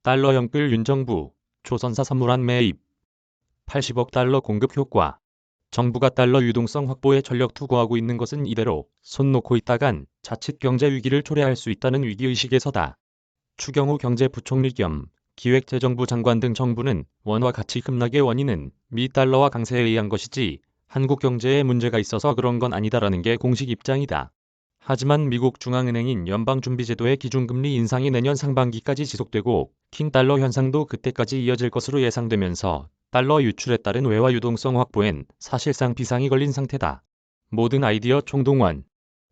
달러 연끌 윤정부, 조선사 선물한 매입, 80억 달러 공급 효과. 정부가 달러 유동성 확보에 전력 투구하고 있는 것은 이대로 손 놓고 있다간 자칫 경제 위기를 초래할 수 있다는 위기의식에서다. 추경호 경제부총리 겸 기획재정부 장관 등 정부는 원화 가치 급락의 원인은 미 달러와 강세에 의한 것이지 한국 경제에 문제가 있어서 그런 건 아니다라는 게 공식 입장이다. 하지만 미국 중앙은행인 연방준비제도의 기준금리 인상이 내년 상반기까지 지속되고 킹달러 현상도 그때까지 이어질 것으로 예상되면서 달러 유출에 따른 외화 유동성 확보엔 사실상 비상이 걸린 상태다. 모든 아이디어 총동원.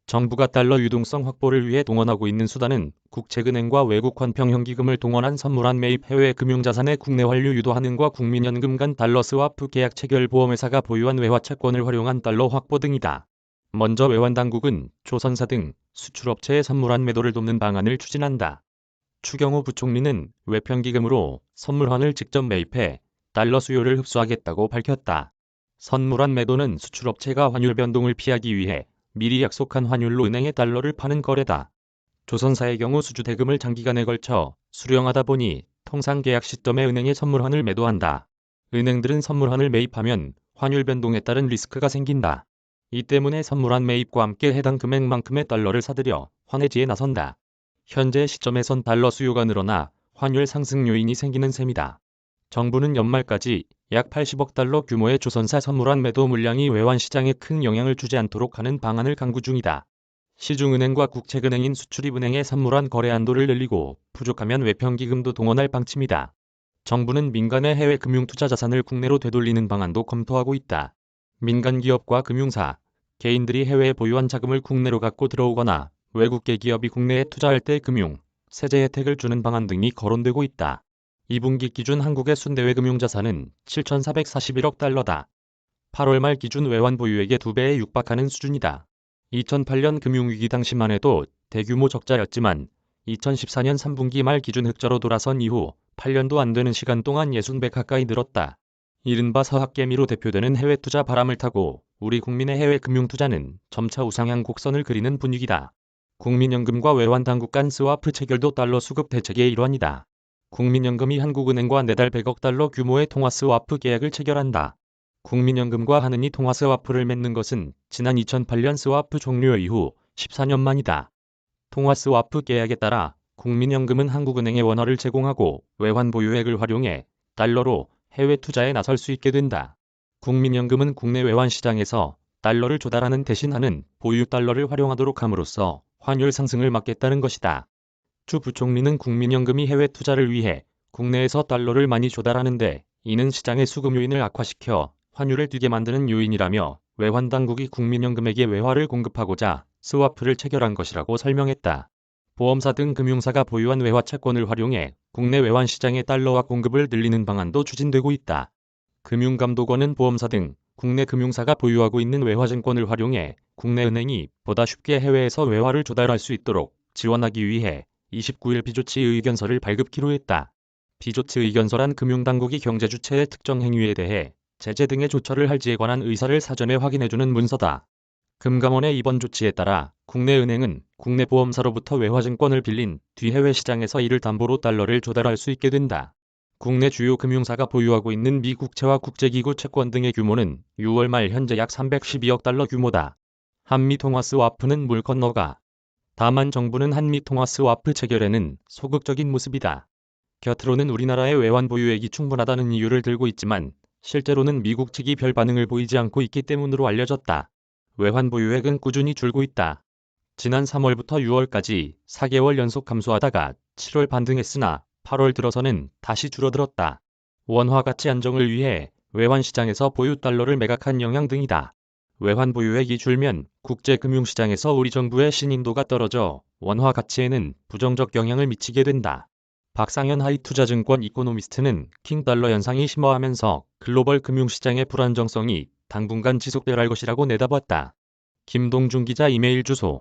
정부가 달러 유동성 확보를 위해 동원하고 있는 수단은 국책은행과 외국 환평형기금을 동원한 선물한 매입, 해외 금융자산의 국내 환류 유도하는과 국민연금 간 달러 스와프 계약 체결, 보험회사가 보유한 외화 채권을 활용한 달러 확보 등이다. 먼저 외환당국은 조선사 등 수출업체의 선물한 매도를 돕는 방안을 추진한다. 추경호 부총리는 외평기금으로 선물환을 직접 매입해 달러 수요를 흡수하겠다고 밝혔다. 선물환 매도는 수출업체가 환율 변동을 피하기 위해 미리 약속한 환율로 은행에 달러를 파는 거래다. 조선사의 경우 수주 대금을 장기간에 걸쳐 수령하다 보니 통상 계약 시점에 은행에 선물환을 매도한다. 은행들은 선물환을 매입하면 환율 변동에 따른 리스크가 생긴다. 이 때문에 선물환 매입과 함께 해당 금액만큼의 달러를 사들여 환해지에 나선다. 현재 시점에선 달러 수요가 늘어나 환율 상승 요인이 생기는 셈이다. 정부는 연말까지 약 80억 달러 규모의 조선사 선물환 매도 물량이 외환 시장에 큰 영향을 주지 않도록 하는 방안을 강구 중이다. 시중은행과 국책은행인 수출입은행의 선물환 거래 한도를 늘리고 부족하면 외평기금도 동원할 방침이다. 정부는 민간의 해외 금융투자 자산을 국내로 되돌리는 방안도 검토하고 있다. 민간 기업과 금융사, 개인들이 해외에 보유한 자금을 국내로 갖고 들어오거나 외국계 기업이 국내에 투자할 때 금융, 세제 혜택을 주는 방안 등이 거론되고 있다. 2분기 기준 한국의 순대외 금융자산은 7,441억 달러다. 8월 말 기준 외환 보유액의 2배에 육박하는 수준이다. 2008년 금융위기 당시만 해도 대규모 적자였지만 2014년 3분기 말 기준 흑자로 돌아선 이후 8년도 안 되는 시간 동안 60배 가까이 늘었다. 이른바 서학개미로 대표되는 해외 투자 바람을 타고 우리 국민의 해외 금융투자는 점차 우상향 곡선을 그리는 분위기다. 국민연금과 외환당국 간 스와프 체결도 달러 수급 대책의 일환이다. 국민연금이 한국은행과 내달 100억 달러 규모의 통화 스와프 계약을 체결한다. 국민연금과 한은이 통화 스와프를 맺는 것은 지난 2008년 스와프 종료 이후 14년 만이다. 통화 스와프 계약에 따라 국민연금은 한국은행에 원화를 제공하고 외환 보유액을 활용해 달러로 해외 투자에 나설 수 있게 된다. 국민연금은 국내 외환 시장에서 달러를 조달하는 대신 하는 보유 달러를 활용하도록 함으로써 환율 상승을 막겠다는 것이다. 추 부총리는 국민연금이 해외 투자를 위해 국내에서 달러를 많이 조달하는데 이는 시장의 수급 요인을 악화시켜 환율을 뛰게 만드는 요인이라며 외환당국이 국민연금에게 외화를 공급하고자 스와프를 체결한 것이라고 설명했다. 보험사 등 금융사가 보유한 외화 채권을 활용해 국내 외환 시장의 달러화 공급을 늘리는 방안도 추진되고 있다. 금융감독원은 보험사 등 국내 금융사가 보유하고 있는 외화증권을 활용해 국내 은행이 보다 쉽게 해외에서 외화를 조달할 수 있도록 지원하기 위해 29일 비조치 의견서를 발급키로 했다. 비조치 의견서란 금융당국이 경제 주체의 특정 행위에 대해 제재 등의 조처를 할지에 관한 의사를 사전에 확인해주는 문서다. 금감원의 이번 조치에 따라 국내 은행은 국내 보험사로부터 외화증권을 빌린 뒤 해외 시장에서 이를 담보로 달러를 조달할 수 있게 된다. 국내 주요 금융사가 보유하고 있는 미 국채와 국제기구 채권 등의 규모는 6월 말 현재 약 312억 달러 규모다. 한미 통화 스와프는 물 건너가. 다만 정부는 한미 통화 스와프 체결에는 소극적인 모습이다. 곁으로는 우리나라의 외환 보유액이 충분하다는 이유를 들고 있지만 실제로는 미국 측이 별 반응을 보이지 않고 있기 때문으로 알려졌다. 외환 보유액은 꾸준히 줄고 있다. 지난 3월부터 6월까지 4개월 연속 감소하다가 7월 반등했으나 8월 들어서는 다시 줄어들었다. 원화 가치 안정을 위해 외환 시장에서 보유 달러를 매각한 영향 등이다. 외환 보유액이 줄면 국제 금융시장에서 우리 정부의 신인도가 떨어져 원화 가치에는 부정적 영향을 미치게 된다. 박상현 하이투자증권 이코노미스트는 킹달러 현상이 심화하면서 글로벌 금융시장의 불안정성이 당분간 지속될 것이라고 내다봤다. 김동준 기자 이메일 주소